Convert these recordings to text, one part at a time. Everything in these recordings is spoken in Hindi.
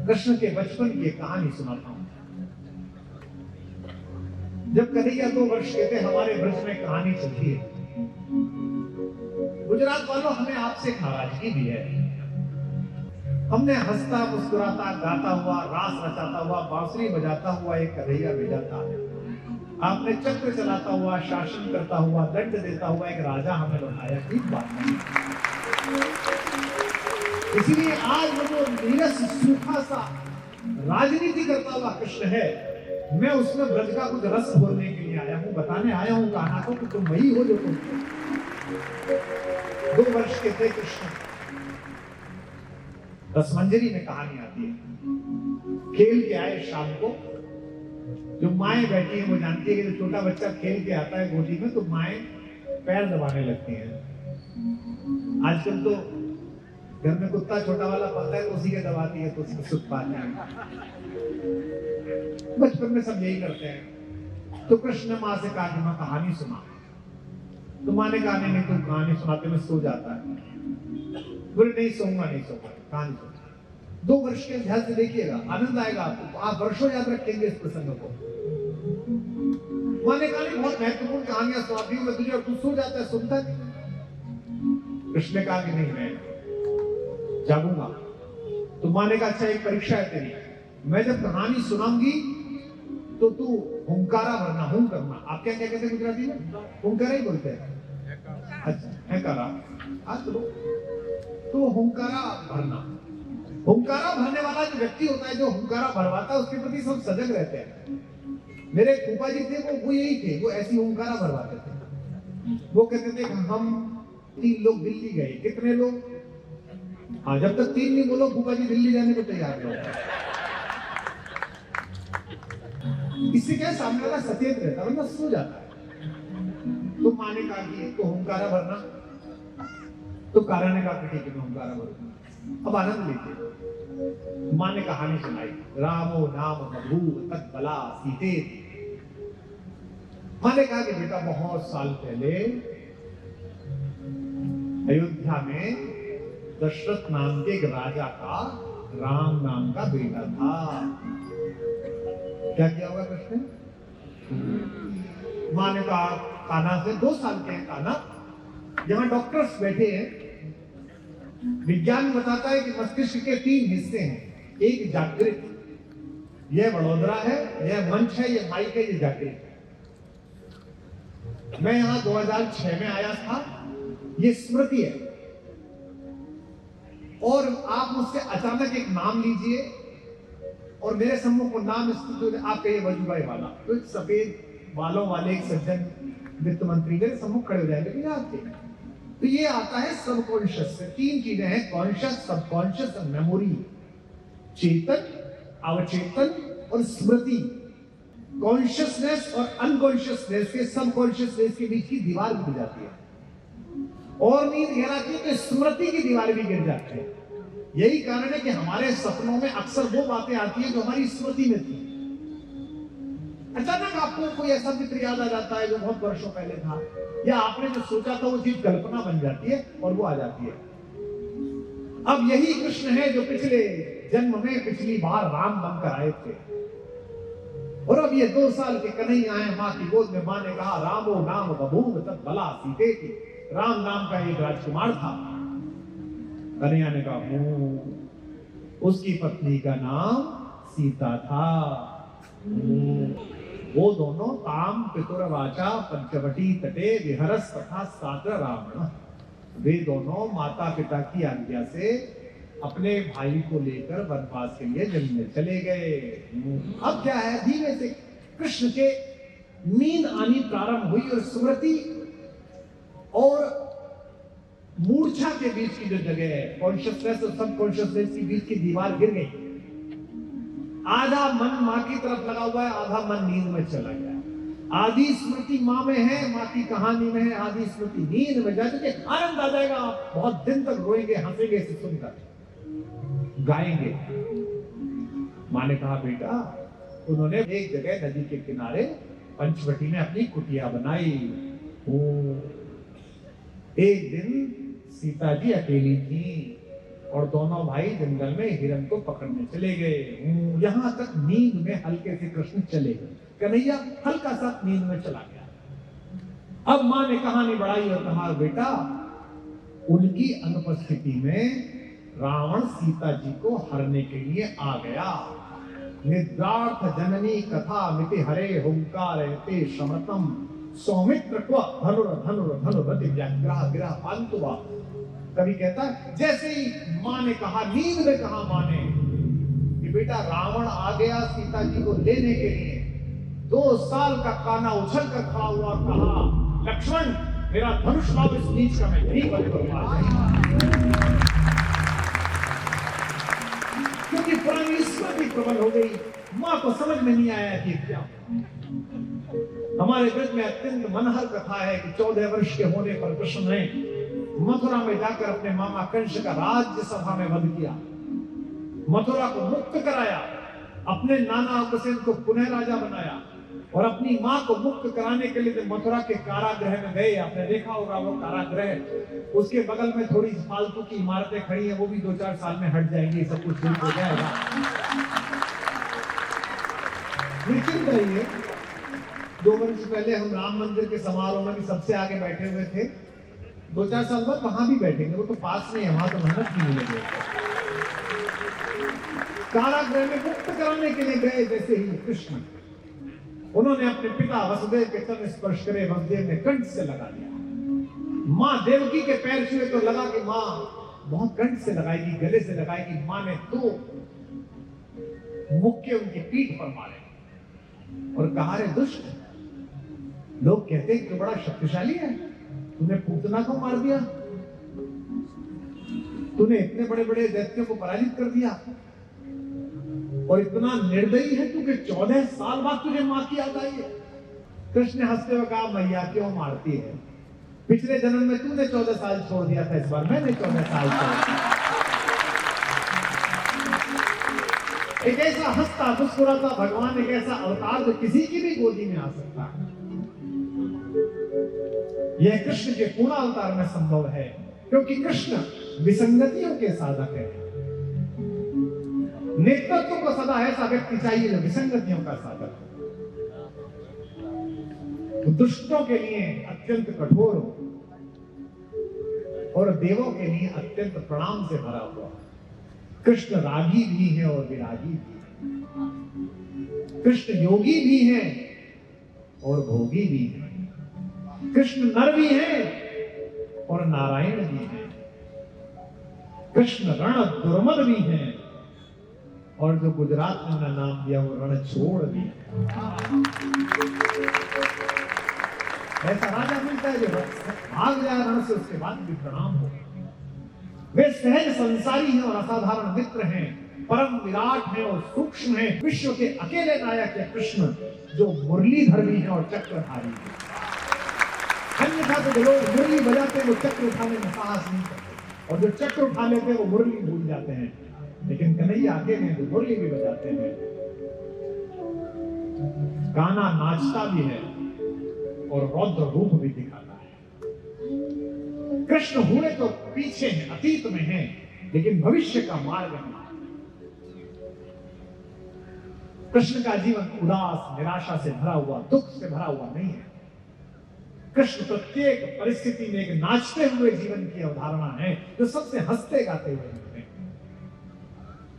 कृष्ण के बचपन की एक कहानी सुनाता हूं। जब कन्हैया 2 वर्ष के थे, हमारे ब्रज में कहानी चलती है। गुजरात वालों, हमें आपसे नाराजगी भी है। हमने हंसता मुस्कुराता गाता हुआ रास रचाता हुआ बांसुरी बजाता हुआ एक कन्हैया भेजा था। आपने चक्र चलाता हुआ शासन करता हुआ दंड देता हुआ एक राजा हमें लौटाया। ठीक बात नहीं। इसलिए आज वो जो नीरस सूखा सा राजनीति करता हुआ कृष्ण है, मैं उसमें ब्रज का कुछ रस बोलने के लिए आया हूं, बताने आया हूं कहा को कि तुम वही हो जो तुम 2 वर्ष के थे कृष्ण। रसमंजरी में कहानी आती है। खेल के आए शाम को, जो माएं बैठी हैं वो जानती है कि जो छोटा बच्चा खेल के आता है गोदी में, तो माएं पैर दबाने लगती हैं। आजकल तो घर में कुत्ता छोटा वाला पलता है तो उसी के दबाती है, तो उसमें सुख पाते हैं। बचपन में सब यही करते हैं। तो कृष्ण ने माँ से कहा कि मैं कहानी सुना। तो माँ ने कहा नहीं, तुम कहानी सुनाते में सो जाता है। बोले नहीं सोऊंगा, नहीं सोऊंगा, कहानी सुना। 2 वर्ष के ध्यान से देखिएगा, आनंद आएगा आपको। आप वर्षों याद रखेंगे इस प्रसंग को। माँ ने कहा नहीं, बहुत महत्वपूर्ण कहानियां सुनाती हूँ मैं तुझे, और तू सो जाता है, सुनता नहीं। कृष्ण ने कहा कि नहीं, मैं जागूंगा। तो माँ ने कहा अच्छा, एक परीक्षा है तेरी। मैं जब कहानी सुनाऊंगी तो तू हुंकारा भरना, हुं करना। आप क्या क्या कहते हैं गुजराती में? हुंकारा ही बोलते हैं। अच्छा, हैकारा। तो हुंकारा भरना। हुंकारा भरने वाला जो व्यक्ति होता है, जो हुंकारा भरवाता है, उसके प्रति सब सजग रहते हैं। मेरे फूफा जी थे, वो यही थे, वो ऐसी हुंकारा भरवाते थे। वो कहते थे कि हम 3 लोग दिल्ली गए। कितने लोग? हाँ, जब तक 3 नहीं बोलो फूफा जी दिल्ली जाने को तैयार नहीं। इससे क्या सामने वाला सचेत रहता है, सो जाता है। तो माँ ने कहा कि तो हुंकारा भरना। तो कारा ने कहा ठीक है, मैं हुंकारा भरूंगा। अब आनंद लीजिए। माँ ने कहानी सुनाई। रामो नाम बभूव तत् बला सीते। माँ ने कहा कि बेटा, बहुत साल पहले अयोध्या में दशरथ नाम के एक राजा का राम नाम का बेटा था। क्या किया होगा कृष्ण? माँ ने कहा कान्हा से, 2 साल के हैं कान्हा, जहां डॉक्टर्स बैठे हैं। विज्ञान बताता है कि मस्तिष्क के 3 हिस्से हैं। एक जागृत, यह वडोदरा है, यह मंच है, यह माइक है, यह जागृत। मैं यहां 2006 में आया था, यह स्मृति है। और आप मुझसे अचानक एक नाम लीजिए और मेरे सम्मुख नाम आप कहिए वजूभाई वाला, तो एक सफेद बालों वाले एक सज्जन वित्त मंत्री मेरे सम्मुख खड़े हो जाएंगे। लेकिन आपके तो ये आता है सबकॉन्शियस से। 3 चीजें हैं, कॉन्शियस, सबकॉन्शियस और मेमोरी। चेतन, अवचेतन और स्मृति। कॉन्शियसनेस और अनकॉन्शियसनेस के, सबकॉन्शियसनेस के बीच की दीवार गिर जाती है। और नींद गहराती है तो स्मृति की दीवार भी गिर जाती है। यही कारण है कि हमारे सपनों में अक्सर वो बातें आती है जो हमारी स्मृति में थी। अचानक आपको कोई ऐसा मित्र याद आ जाता है जो बहुत वर्षों पहले था, या आपने जो सोचा था वो चीज कल्पना बन जाती है और वो आ जाती है। अब यही कृष्ण है जो पिछले जन्म में पिछली बार राम बनकर आए थे, और अब ये 2 साल के कन्हैया आए माँ की गोद में। माँ ने कहा रामो नाम बभूव तत् बला सीते थी। राम नाम का एक राजकुमार था। कन्हैया ने कहा उसकी पत्नी का नाम सीता था। वो दोनों ताम पितुरवाचा पंचवटी तटे विहरस तथा सात्र रावण। वे दोनों माता पिता की आज्ञा से अपने भाई को लेकर वनवास के लिए जंगल चले गए। अब क्या है, धीरे से कृष्ण के नींद आनी प्रारंभ हुई और स्मृति और मूर्छा के बीच की जो जगह है, कॉन्शियसनेस और सबकॉन्शियसनेस के बीच की दीवार गिर गई। आधा मन माँ की तरफ लगा हुआ है, आधा मन नींद में चला गया। आधी स्मृति माँ में है, माँ की कहानी में है, आधी स्मृति नींद में जाके आनंद आ जाएगा। आप बहुत दिन तक रोएंगे, हंसेंगे इसे सुनकर, गाएंगे। माँ ने कहा बेटा, उन्होंने एक जगह नदी के किनारे पंचवटी में अपनी कुटिया बनाई। एक दिन सीता जी अकेली थी और दोनों भाई जंगल में हिरण को पकड़ने चले गए। यहां तक नींद में हल्के से कृष्ण चले गए। कन्हैया हल्का सा नींद में चला गया। अब मां ने कहानी बढ़ाई और कहा, बेटा उनकी अनुपस्थिति में रावण सीता जी को हरने के लिए आ गया। निद्रार्थ जननी कथा मिति हरे हुंकार ते समृतम सौमित्र को धनुर धनुर धनुरति व्याग्रह ग्रह पांतुवा। कवि कहता है जैसे ही मां ने कहा, नींद में कहा मां ने कि बेटा रावण आ गया सीता जी को लेने के लिए, 2 साल का काना उछल कर खड़ा हुआ और कहा, लक्ष्मण मेरा धनुष लाओ, इस नीच का मैं यही बलि करूंगा। क्योंकि पुरानी स्मृति प्रबल हो गई, मां को समझ में नहीं आया कि क्या। हमारे ग्रंथ में अत्यंत मनहर कथा है कि 14 वर्ष के होने पर कृष्ण ने मथुरा में जाकर अपने मामा कंस का राज्य सभा में वध किया, मथुरा को मुक्त कराया, अपने नाना अग्रसेन को पुनः राजा बनाया और अपनी मां को मुक्त कराने के लिए मथुरा के कारागृह में गए। आपने देखा होगा वो कारागृह, उसके बगल में थोड़ी फालतू की इमारतें खड़ी हैं, वो भी 2-4 साल में हट जाएंगी, सब कुछ ठीक हो जाएगा। निश्चिंत रहिए, 2 वर्ष पहले हम राम मंदिर के समारोह में भी सबसे आगे बैठे हुए थे, 2-4 साल बाद वहां भी बैठेंगे, वो तो पास नहीं है, वहां तो मेहनत भी मिलेगी। कारागृह में मुक्त कराने के लिए गए जैसे ही कृष्ण, उन्होंने अपने पिता वसुदेव के चरण स्पर्श करे, वसुदेव ने कंठ से लगा दिया। मां देवकी के पैर छुए तो लगा कि मां बहुत कंठ से लगाएगी, गले से लगाएगी। मां ने 2 मुक्के उनकी पीठ पर मारे और कहा, रे दुष्ट, लोग कहते हैं कि बड़ा शक्तिशाली है, तूने पूतना को मार दिया, तूने इतने बड़े बड़े दैत्यों को पराजित कर दिया और इतना निर्दयी है तू कि 14 साल बाद तुझे मां की याद आई है। कृष्ण ने हंसते हुए कहा, मैया क्यों मारती है, पिछले जन्म में तूने 14 साल छोड़ दिया था, इस बार मैंने 14 साल छोड़ दिया। एक ऐसा हंसता मुस्कुराता भगवान, एक ऐसा अवतार जो किसी की भी गोदी में आ सकता है। यह कृष्ण के पूर्ण अवतार में संभव है, क्योंकि कृष्ण विसंगतियों के साधक है। नेतृत्व को सदा ऐसा व्यक्ति चाहिए जो विसंगतियों का साधक हो, तो दुष्टों के लिए अत्यंत कठोर हो और देवों के लिए अत्यंत प्रणाम से भरा हुआ। कृष्ण रागी भी है और विरागी भी है, कृष्ण योगी भी है और भोगी भी है, कृष्ण नर भी है और नारायण भी है, कृष्ण रण दुर्मद भी है और जो गुजरात में उन्हें नाम दिया वो रण छोड़ भी है। ऐसा राजा मिलता है जो भाग जाए रण से, उसके बाद भी प्रणाम हो। वे सहज संसारी हैं और असाधारण मित्र हैं, परम विराट हैं और सूक्ष्म हैं, विश्व के अकेले नायक है कृष्ण, जो मुरलीधर भी हैं और चक्रधारी हैं। अन्यथा तो जो लोग मुरली बजाते हैं वो चक्र उठाने में साहस नहीं करते, और जो चक्र उठा लेते हैं वो मुरली भूल जाते हैं। लेकिन कन्हैया आगे हैं जो मुरली भी बजाते हैं। गाना नाचता भी है और रौद्र रूप भी दिखाता है। कृष्ण हुए तो पीछे हैं, अतीत में हैं, लेकिन भविष्य का मार्ग है। कृष्ण का जीवन उदास, निराशा से भरा हुआ, दुख से भरा हुआ नहीं है। कृष्ण प्रत्येक परिस्थिति में एक नाचते हुए जीवन की अवधारणा है, जो सबसे हंसते गाते हुए हैं।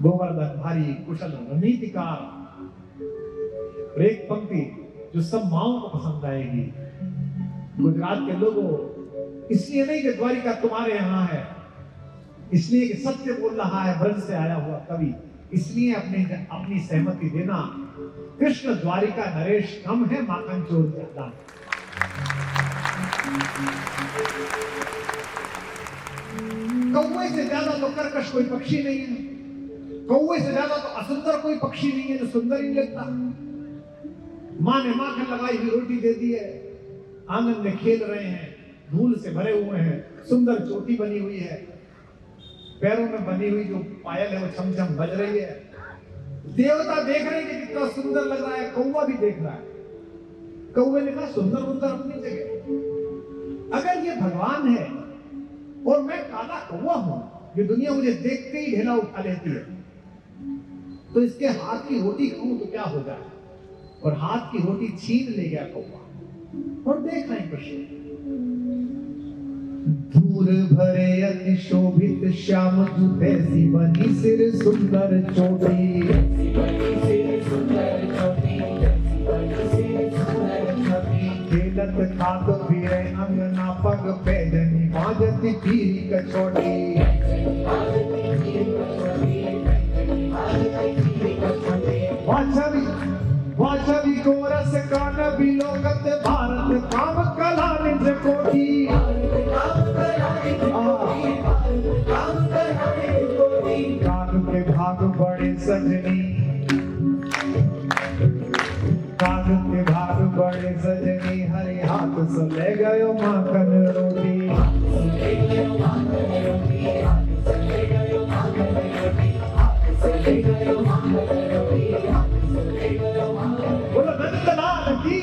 गोवर्धन भारी कुशल रणनीतिकार, एक पंक्ति जो सब माओं को पसंद आएगी। गुजरात के लोगों, इसलिए नहीं कि द्वारिका तुम्हारे यहां है, इसलिए कि सत्य बोल रहा है ब्रज से आया हुआ कवि, इसलिए अपनी सहमति देना। कृष्ण द्वारिका नरेश कम है, माखन चोर ज्यादा। कौवे से ज्यादा तो कर्कश कोई पक्षी नहीं है, कौवे से ज्यादा तो असुंदर कोई पक्षी नहीं है जो सुंदर ही लगता। मां ने माखन लगाई हुई रोटी दे दी है, आंगन में खेल रहे हैं, धूल से भरे हुए हैं, सुंदर चोटी बनी हुई है, पैरों में बनी हुई जो पायल है वो छम छम बज रही है। देवता देख रहे हैं कि कितना सुंदर लग रहा है, कौवा भी देख रहा है। कौवे ने कहा सुंदर सुंदर अपनी जगह, अगर ये भगवान है और मैं काला कौवा हूं, ये दुनिया मुझे देखते ही ढेला उठा लेती है, तो इसके हाथ की रोटी खाऊं तो क्या हो जाए। और हाथ की रोटी छीन ले गया कौवा और देख रहे कृष्ण। धूर भरे अति शोभित श्याम जूते सी बनी सिर सुंदर चोटी। खेलत खात फिरे अंगना पग पैदनी बाजती पीरी कछोटी। वाचवी कोरस कान बिलोकत भारत काम कला निज कोटि। कान के भाग बड़े सजनी, कान के भाग बड़े सजनी, हरि हाथ से ले गयो माखन रोटी। बोलो नंदलाल की